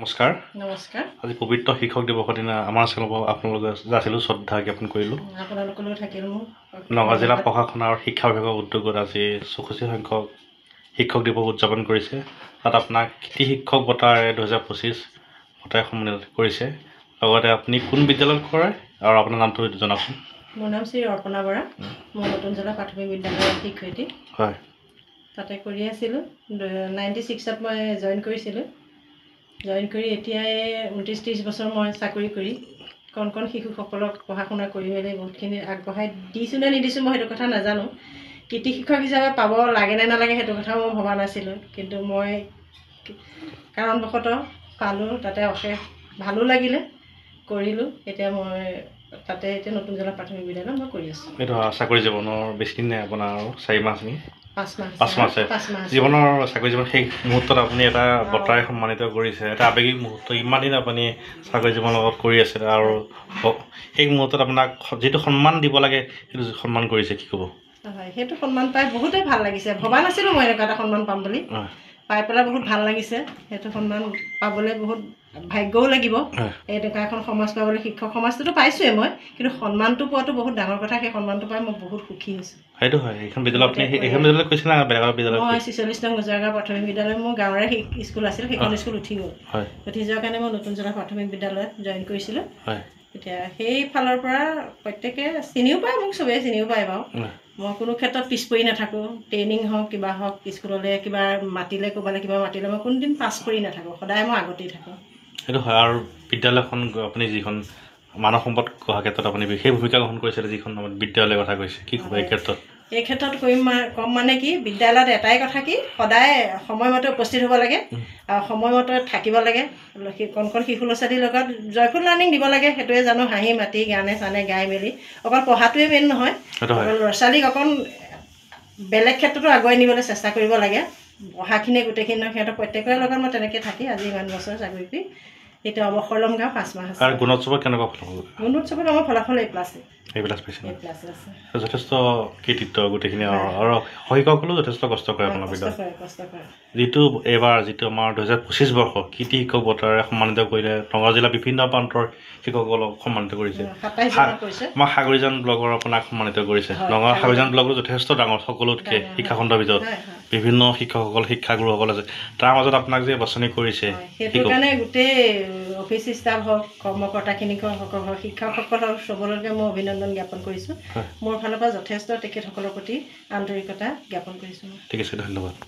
নমস্কাৰ। নমস্কাৰ। আজি পবিত্ৰ শিক্ষক দিৱসৰ দিনা আমাৰ চেনেলত আপোনালোকে যাইছিলোঁ শ্ৰদ্ধা জ্ঞাপন কৰিলোঁ। আপোনালোকলৈ থাকিল মোৰ নগাঁও জিলা প্ৰশাসন আৰু শিক্ষা বিভাগৰ উদ্যোগত আজি 64 সংখ্যক শিক্ষক দিৱস উদযাপন কৰিছে। তাত আপোনাক কৃতি শিক্ষক বঁটাৰে 2025 বঁটাৰে সন্মানিত কৰিছে। লগতে আপুনি কোন বিদ্যালয়ত কৰে আৰু আপোনাৰ নামটো জনাওকচোন। মোৰ নাম শ্ৰী অৰ্পণা বৰা। মই নতুন জিলা প্ৰাথমিক বিদ্যালয়ৰ শিক্ষয়িত্ৰী। হয়, তাতে কৰি আছিলোঁ। 96ত মই জইন কৰিছিলোঁ। জইন কৰি এতিয়াই 29-30 বছৰ মই চাকৰি কৰি কণ শিশুসকলক পঢ়া শুনা কৰি মেলি বহুতখিনি আগবঢ়াই দিছোঁ নে নিদিছোঁ মই সেইটো কথা নাজানো। কৃতি শিক্ষক হিচাপে পাব লাগে নে নালাগে সেইটো কথা মই ভবা নাছিলোঁ, কিন্তু মই কাৰণবশতঃ পালোঁ। তাতে অশেষ ভালো লাগিলে, কৰিলোঁ। এতিয়া মই তাতে নতুন জিলা প্ৰাথমিক বিদ্যালয়ত মই কৰি আছোঁ। এইটো চাকৰি জীৱনৰ বেছি দিন নাই আপোনাৰ আৰু 4 মাহ নেকি? 5 মাহ 5 মাহ জীৱনৰ চাকৰি জীৱন শেষ মুহূৰ্তত আপুনি এটা বঁটাৰে সন্মানিত কৰিছে। এটা আৱেগিক মুহূৰ্ত। ইমান দিন আপুনি চাকৰি জীৱনৰ লগত কৰি আছে আৰু সেই মুহূৰ্তত আপোনাক যিটো সন্মান দিব লাগে সেইটো সন্মান কৰিছে, কি ক'ব? হয়, সেইটো সন্মান পাই বহুতেই ভাল লাগিছে। ভবা নাছিলোঁ মই এনেকুৱা এটা সন্মান পাম বুলি। পাই পেলাই বহুত ভাল লাগিছে। সেইটো সন্মান পাবলৈ বহুত ভাগ্যও লাগিব। এনেকুৱা এখন সমাজ পাবলৈ শিক্ষক সমাজটোতো পাইছোঁৱেই মই, কিন্তু সন্মানটো পোৱাটো বহুত ডাঙৰ কথা। সেই সন্মানটো পাই মই বহুত সুখী হৈছোঁ। সেইটো হয়। এইখন বিদ্যালয় আপুনি এইখন বিদ্যালয়ত কৈছে না বেলেগ বিদ্যালয়ত? মই 46 নং গোজাৰগাঁও প্ৰাথমিক বিদ্যালয়, মোৰ গাঁৱৰে স্কুল আছিল। সেইখন স্কুল উঠি গ'ল। উঠি যোৱাৰ কাৰণে মই নতুন জিলা প্ৰাথমিক বিদ্যালয়ত জইন কৰিছিলোঁ। এতিয়া সেই ফালৰ পৰা প্ৰত্যেকে চিনিও পায়, মোক চবেই চিনিও পায় বাৰু। মই কোনো ক্ষেত্ৰত পিছ পৰি নাথাকোঁ। ট্ৰেইনিং হওক কিবা হওক, স্কুললৈ কিবা মাতিলে ক'ৰবালৈ কিবা মাতিলে মই কোনোদিন পাছ পৰি নাথাকোঁ। সদায় মই আগতেই থাকোঁ। সেইটো হয়। আৰু বিদ্যালয়খন আপুনি যিখন মানৱ সম্পদ গঢ়াৰ ক্ষেত্ৰত আপুনি বিশেষ ভূমিকা গ্ৰহণ কৰিছিলে, যিখন বিদ্যালয়ৰ কথা কৈছে, কি ক'ব এই ক্ষেত্ৰত? এই ক্ষেত্ৰত কম মানে কি, বিদ্যালয়ত এটাই কথা কি, সদায় সময়মতে উপস্থিত হ'ব লাগে আৰু সময়মতে থাকিব লাগে। কণ শিশু ল'ৰা ছোৱালীৰ লগত জয়ফুল লাৰ্ণিং দিব লাগে। সেইটোৱে জানো, হাঁহি মাতি গানে চানে গাই মেলি। অকল পঢ়াটোৱে মেইন নহয়, ল'ৰা ছোৱালীক অকণ বেলেগ ক্ষেত্ৰতো আগুৱাই নিবলৈ চেষ্টা কৰিব লাগে। পঢ়াখিনিয়ে গোটেইখিনি নহয়, সিহঁতৰ প্ৰত্যেকৰে লগত মই তেনেকৈ থাকি আজি ইমান বছৰ চাকৰি কৰি এতিয়া অৱসৰ ল'ম গাঁও 5 মাহ আছে। আৰু গুণোৎসৱত কেনেকুৱা ফলাফল? গুণোৎসৱত আমাৰ ফলাফল A+ আছে। A+ পাইছে। যথেষ্ট কৃতিত্ব গোটেইখিনি। আৰু শিক্ষকসকলেও যথেষ্ট কষ্ট কৰে আপোনাৰ বিদ্যালয়ত। যিটো আমাৰ 2025 বৰ্ষ কৃতি শিক্ষক বঁটাৰে সন্মানিত কৰিলে, নগাঁও জিলাৰ বিভিন্ন প্ৰান্তৰ শিক্ষকসকলক সন্মানিত কৰিছে। আমাৰ সাগৰীজান ব্লকৰ আপোনাক সন্মানিত কৰিছে। নগাঁও সাগৰীজান ব্লকটো যথেষ্ট ডাঙৰ, সকলোতকৈ শিক্ষাখণ্ডৰ ভিতৰত বিভিন্ন শিক্ষকসকল শিক্ষাগুৰুসকল আছে। তাৰ মাজত আপোনাক যে বাছনি কৰিছে, সেইটো কাৰণে গোটেই অফিচ ষ্টাফ হওক, কৰ্মকৰ্তাখিনিক হওক, শিক্ষকসকল হওক, চবলৈকে মই অভিনন্দন জ্ঞাপন কৰিছোঁ। মোৰ ফালৰ পৰা যথেষ্ট তেখেতসকলৰ প্ৰতি আন্তৰিকতা জ্ঞাপন কৰিছোঁ। ঠিক আছে, ধন্যবাদ।